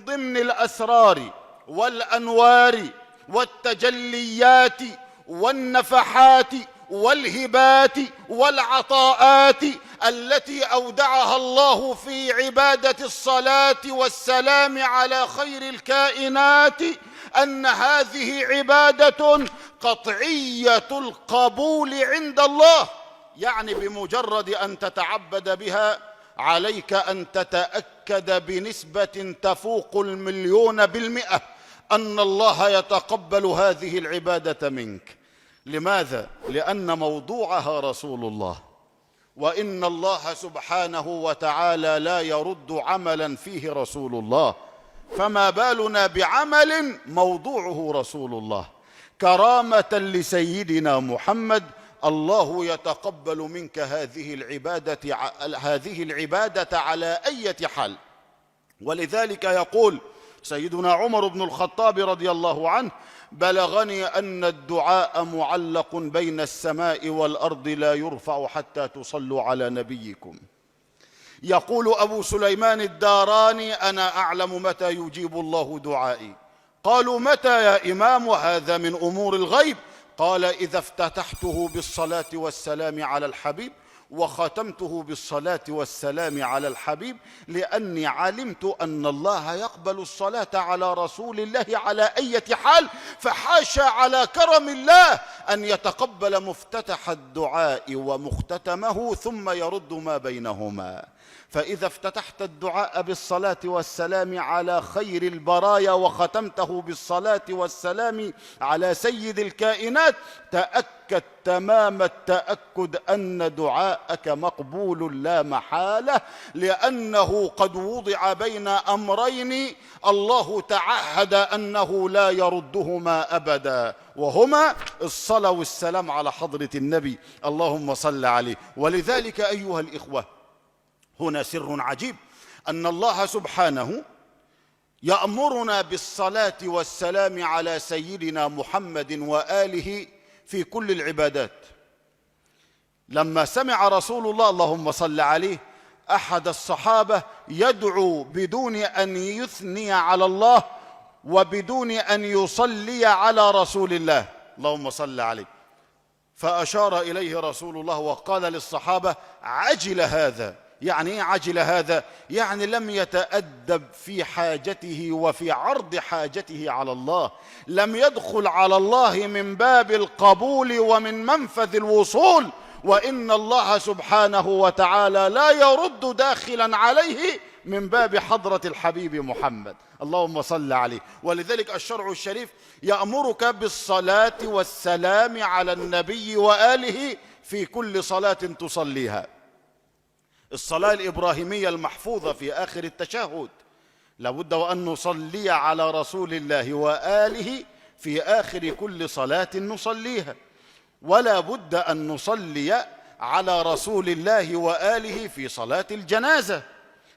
من ضمن الأسرار والأنوار والتجليات والنفحات والهبات والعطاءات التي أودعها الله في عبادة الصلاة والسلام على خير الكائنات أن هذه عبادة قطعية القبول عند الله، يعني بمجرد أن تتعبد بها عليك أن تتأكد بنسبة تفوق 1,000,000% أن الله يتقبل هذه العبادة منك. لماذا؟ لأن موضوعها رسول الله، وإن الله سبحانه وتعالى لا يرد عملا فيه رسول الله، فما بالنا بعمل موضوعه رسول الله كرامة لسيدنا محمد. الله يتقبل منك هذه العبادة على أي حال. ولذلك يقول سيدنا عمر بن الخطاب رضي الله عنه: بلغني أن الدعاء معلق بين السماء والأرض لا يرفع حتى تصلوا على نبيكم. يقول أبو سليمان الداراني: أنا أعلم متى يجيب الله دعائي. قالوا: متى يا إمام؟ هذا من أمور الغيب. قال: إذا افتتحته بالصلاة والسلام على الحبيب وختمته بالصلاة والسلام على الحبيب، لأني علمت أن الله يقبل الصلاة على رسول الله على أي حال، فحاشا على كرم الله أن يتقبل مفتتح الدعاء ومختتمه ثم يرد ما بينهما. فإذا افتتحت الدعاء بالصلاة والسلام على خير البرايا وختمته بالصلاة والسلام على سيد الكائنات، تأكد تمام التأكد أن دعاءك مقبول لا محالة، لأنه قد وضع بين أمرين الله تعهد أنه لا يردهما أبدا، وهما الصلاة والسلام على حضرة النبي، اللهم صل عليه. ولذلك أيها الإخوة، هنا سر عجيب، أن الله سبحانه يأمرنا بالصلاة والسلام على سيدنا محمد وآله في كل العبادات. لما سمع رسول الله، اللهم صل عليه، أحد الصحابة يدعو بدون أن يثني على الله وبدون أن يصلي على رسول الله، اللهم صل عليه، فأشار إليه رسول الله وقال للصحابة: عجل هذا. يعني ايه عجل هذا؟ يعني لم يتأدب في حاجته وفي عرض حاجته على الله، لم يدخل على الله من باب القبول ومن منفذ الوصول، وإن الله سبحانه وتعالى لا يرد داخلا عليه من باب حضرة الحبيب محمد، اللهم صل عليه. ولذلك الشرع الشريف يأمرك بالصلاة والسلام على النبي وآله في كل صلاة تصليها. الصلاة الإبراهيمية المحفوظة في آخر التشهد لابد وأن نصلي على رسول الله وآله في آخر كل صلاة نصليها، ولا بد أن نصلي على رسول الله وآله في صلاة الجنازة،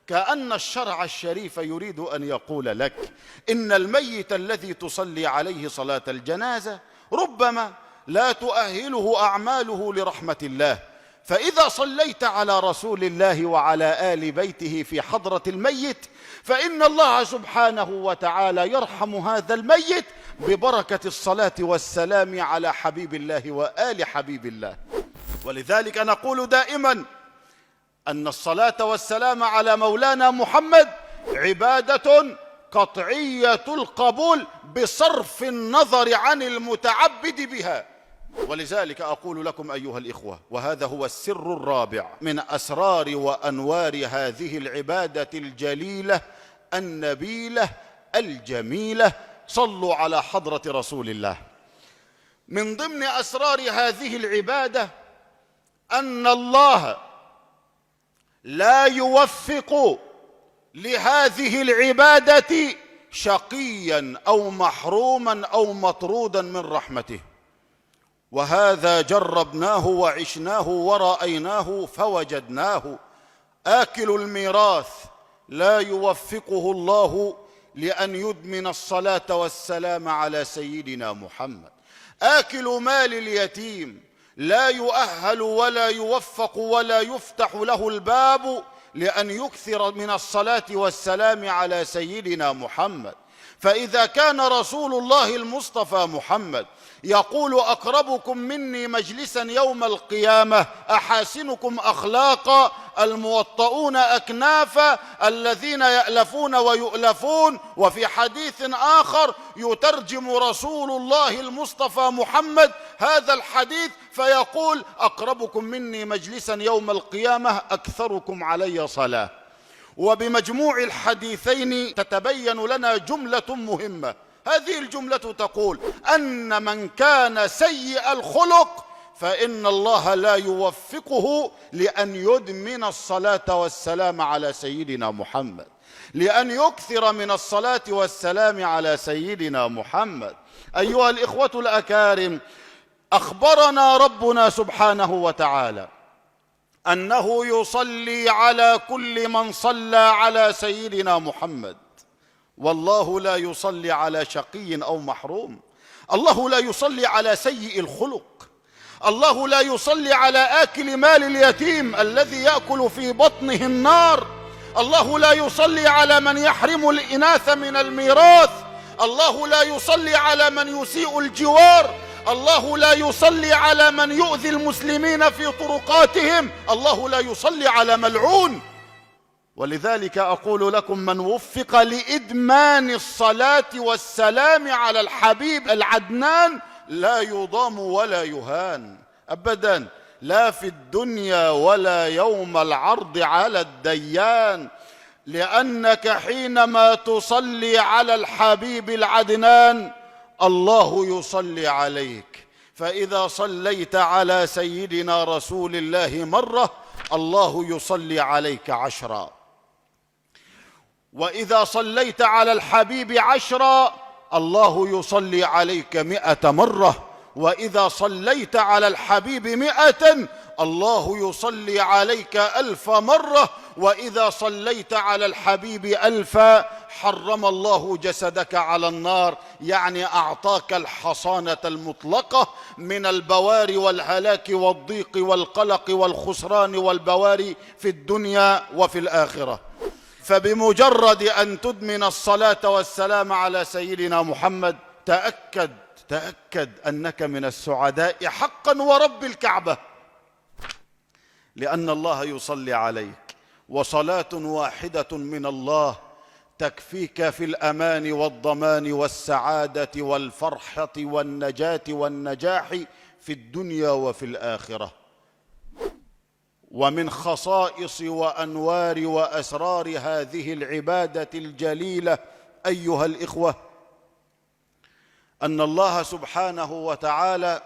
كأن الشرع الشريف يريد أن يقول لك إن الميت الذي تصلي عليه صلاة الجنازة ربما لا تؤهله أعماله لرحمة الله، فإذا صليت على رسول الله وعلى آل بيته في حضرة الميت فإن الله سبحانه وتعالى يرحم هذا الميت ببركة الصلاة والسلام على حبيب الله وآل حبيب الله. ولذلك نقول دائما أن الصلاة والسلام على مولانا محمد عبادة قطعية القبول بصرف النظر عن المتعبد بها. ولذلك أقول لكم أيها الإخوة، وهذا هو السر الرابع من أسرار وأنوار هذه العبادة الجليلة النبيلة الجميلة، صلوا على حضرة رسول الله. من ضمن أسرار هذه العبادة أن الله لا يوفق لهذه العبادة شقيا أو محروما أو مطرودا من رحمته، وهذا جربناه وعشناه ورأيناه فوجدناه. آكل الميراث لا يوفقه الله لأن يدمن الصلاة والسلام على سيدنا محمد. آكل مال اليتيم لا يؤهل ولا يوفق ولا يفتح له الباب لأن يكثر من الصلاة والسلام على سيدنا محمد. فإذا كان رسول الله المصطفى محمد يقول أقربكم مني مجلسا يوم القيامة أحاسنكم أخلاقا الموطؤون أكنافا الذين يألفون ويؤلفون، وفي حديث آخر يترجم رسول الله المصطفى محمد هذا الحديث فيقول أقربكم مني مجلسا يوم القيامة أكثركم علي صلاة. وبمجموع الحديثين تتبين لنا جملة مهمة، هذه الجملة تقول أن من كان سيء الخلق فإن الله لا يوفقه لأن يدمن الصلاة والسلام على سيدنا محمد، لأن يكثر من الصلاة والسلام على سيدنا محمد. أيها الإخوة الأكارم، أخبرنا ربنا سبحانه وتعالى أنه يصلي على كل من صلى على سيدنا محمد، والله لا يصلي على شقي أو محروم، الله لا يصلي على سيء الخلق، الله لا يصلي على آكل مال اليتيم الذي يأكل في بطنه النار، الله لا يصلي على من يحرم الإناث من الميراث، الله لا يصلي على من يسيء الجوار، الله لا يصلي على من يؤذي المسلمين في طرقاتهم، الله لا يصلي على ملعون. ولذلك أقول لكم من وفق لإدمان الصلاة والسلام على الحبيب العدنان لا يضام ولا يهان أبدا، لا في الدنيا ولا يوم العرض على الديان، لأنك حينما تصلي على الحبيب العدنان الله يصلي عليك. فإذا صليت على سيدنا رسول الله مرة الله يصلي عليك 10، وإذا صليت على الحبيب 10 الله يصلي عليك 100 مرة، وإذا صليت على الحبيب 100 الله يصلي عليك 1000 مرة، وإذا صليت على الحبيب 1000 حرم الله جسدك على النار، يعني أعطاك الحصانة المطلقة من البوار والهلاك والضيق والقلق والخسران والبوار في الدنيا وفي الآخرة. فبمجرد أن تدمن الصلاة والسلام على سيدنا محمد تأكد أنك من السعداء حقا ورب الكعبة، لأن الله يصلي عليك، وصلاة واحدة من الله تكفيك في الأمان والضمان والسعادة والفرحة والنجاة والنجاح في الدنيا وفي الآخرة. ومن خصائص وأنوار وأسرار هذه العبادة الجليلة أيها الإخوة أن الله سبحانه وتعالى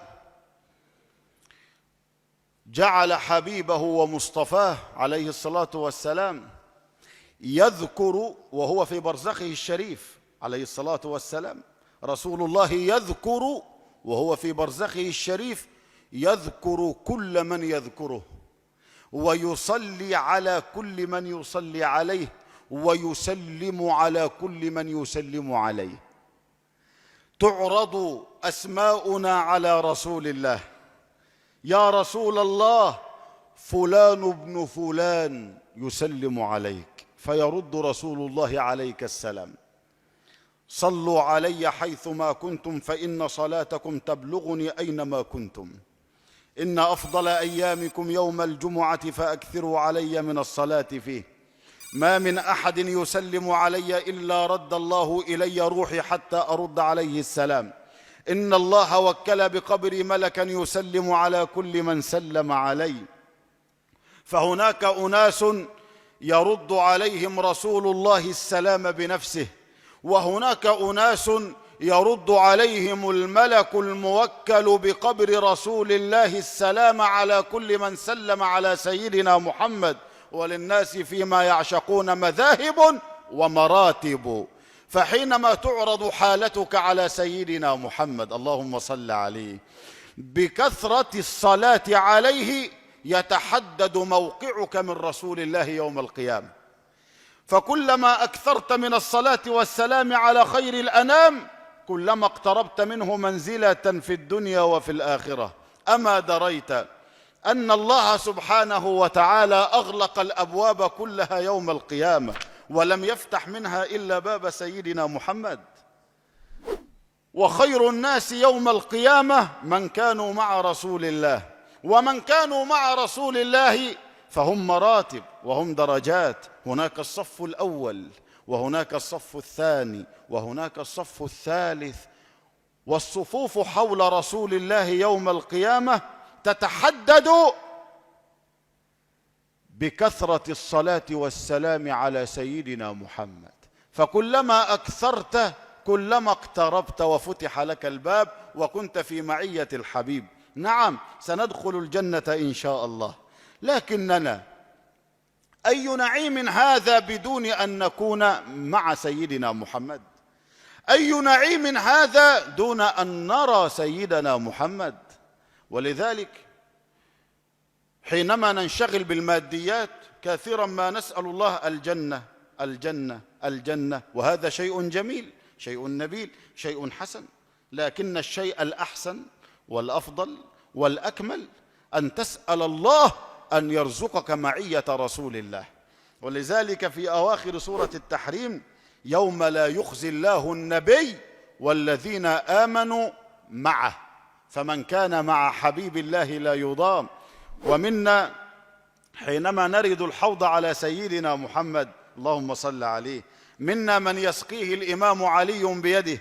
جعل حبيبه ومصطفاه عليه الصلاة والسلام يذكر وهو في برزخه الشريف عليه الصلاة والسلام، رسول الله يذكر وهو في برزخه الشريف، يذكر كل من يذكره، ويصلي على كل من يصلي عليه، ويسلم على كل من يسلم عليه. تعرض أسماؤنا على رسول الله، يا رسول الله فلان ابن فلان يسلم عليك، فيرد رسول الله عليك السلام. صلوا علي حيثما كنتم فإن صلاتكم تبلغني أينما كنتم. إن أفضل أيامكم يوم الجمعة فأكثروا علي من الصلاة فيه. ما من أحد يسلم علي إلا رد الله إلي روحي حتى أرد عليه السلام. إن الله وكل بقبري ملكا يسلم على كل من سلم علي. فهناك أناس يرد عليهم رسول الله السلام بنفسه، وهناك أناس يرد عليهم الملك الموكل بقبر رسول الله السلام على كل من سلم على سيدنا محمد. وللناس فيما يعشقون مذاهب ومراتب، فحينما تعرض حالتك على سيدنا محمد اللهم صل عليه بكثرة الصلاة عليه يتحدد موقعك من رسول الله يوم القيامة. فكلما أكثرت من الصلاة والسلام على خير الأنام كلما اقتربت منه منزلة في الدنيا وفي الآخرة. أما دريت أن الله سبحانه وتعالى أغلق الأبواب كلها يوم القيامة ولم يفتح منها إلا باب سيدنا محمد. وخير الناس يوم القيامة من كانوا مع رسول الله، ومن كانوا مع رسول الله فهم مراتب وهم درجات. هناك الصف الأول، وهناك الصف الثاني، وهناك الصف الثالث. والصفوف حول رسول الله يوم القيامة تتحدد بكثرة الصلاة والسلام على سيدنا محمد، فكلما أكثرت كلما اقتربت وفتح لك الباب وكنت في معية الحبيب. نعم، سندخل الجنة إن شاء الله، لكننا أي نعيم هذا بدون أن نكون مع سيدنا محمد؟ أي نعيم هذا دون أن نرى سيدنا محمد؟ ولذلك حينما ننشغل بالماديات كثيرا ما نسأل الله الجنة الجنة الجنة، وهذا شيء جميل، شيء نبيل، شيء حسن، لكن الشيء الأحسن والأفضل والأكمل أن تسأل الله أن يرزقك معية رسول الله. ولذلك في أواخر سورة التحريم: يوم لا يخزي الله النبي والذين آمنوا معه، فمن كان مع حبيب الله لا يضام. ومنا حينما نرد الحوض على سيدنا محمد اللهم صل عليه، منا من يسقيه الإمام علي بيده،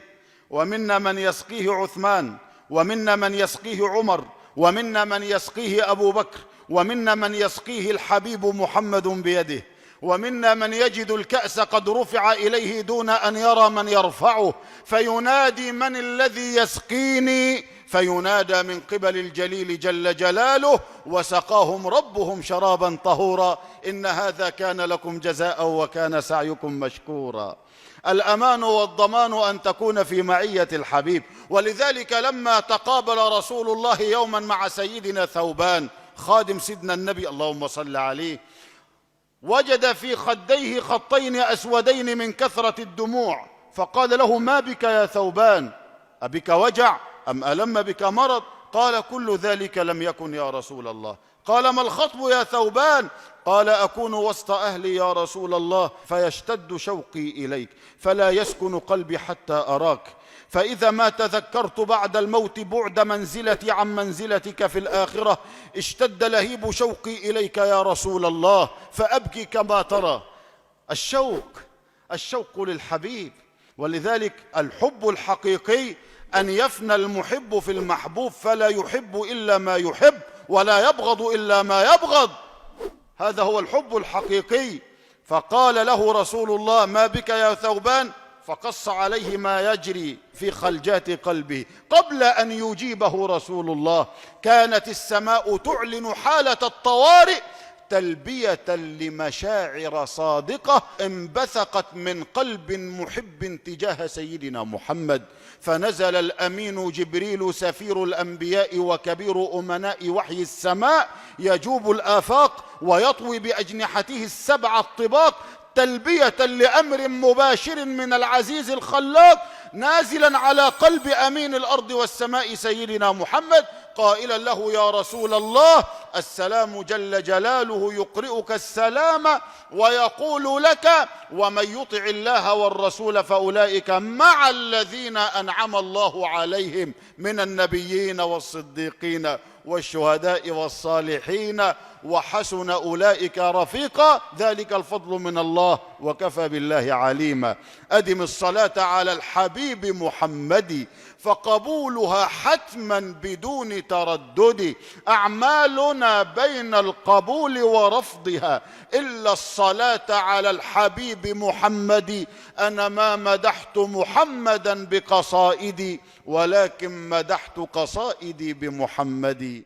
ومنا من يسقيه عثمان، ومنا من يسقيه عمر، ومنا من يسقيه أبو بكر، ومنا من يسقيه الحبيب محمد بيده، ومنا من يجد الكأس قد رفع إليه دون أن يرى من يرفعه، فينادي: من الذي يسقيني؟ فينادى من قبل الجليل جل جلاله: وسقاهم ربهم شرابا طهورا، إن هذا كان لكم جزاء وكان سعيكم مشكورا. الأمان والضمان أن تكون في معية الحبيب. ولذلك لما تقابل رسول الله يوما مع سيدنا ثوبان خادم سيدنا النبي اللهم صل عليه، وجد في خديه خطين أسودين من كثرة الدموع، فقال له: ما بك يا ثوبان؟ أبك وجع أم ألم بك مرض؟ قال: كل ذلك لم يكن يا رسول الله. قال: ما الخطب يا ثوبان؟ قال: أكون وسط أهلي يا رسول الله فيشتد شوقي إليك فلا يسكن قلبي حتى أراك، فإذا ما تذكرت بعد الموت بعد منزلتي عن منزلتك في الآخرة اشتد لهيب شوقي إليك يا رسول الله فأبكي كما ترى. الشوق للحبيب. ولذلك الحب الحقيقي أن يفنى المحب في المحبوب فلا يحب إلا ما يحب ولا يبغض إلا ما يبغض، هذا هو الحب الحقيقي. فقال له رسول الله: ما بك يا ثوبان؟ فقص عليه ما يجري في خلجات قلبه. قبل أن يجيبه رسول الله كانت السماء تعلن حالة الطوارئ تلبية لمشاعر صادقة انبثقت من قلب محب تجاه سيدنا محمد، فنزل الأمين جبريل سفير الأنبياء وكبير أمناء وحي السماء يجوب الآفاق ويطوي بأجنحته السبع الطباق تلبية لأمر مباشر من العزيز الخلاق، نازلا على قلب أمين الأرض والسماء سيدنا محمد، قائلا له: يا رسول الله السلام جل جلاله يقرئك السلام ويقول لك: ومن يطع الله والرسول فأولئك مع الذين أنعم الله عليهم من النبيين والصديقين والشهداء والصالحين وحسن أولئك رفيقا، ذلك الفضل من الله وكفى بالله عليما. أدم الصلاة على الحبيب محمد فقبولها حتما بدون تردد، أعمالنا بين القبول ورفضها إلا الصلاة على الحبيب محمد. أنا ما مدحت محمدا بقصائدي ولكن مدحت قصائدي بمحمد.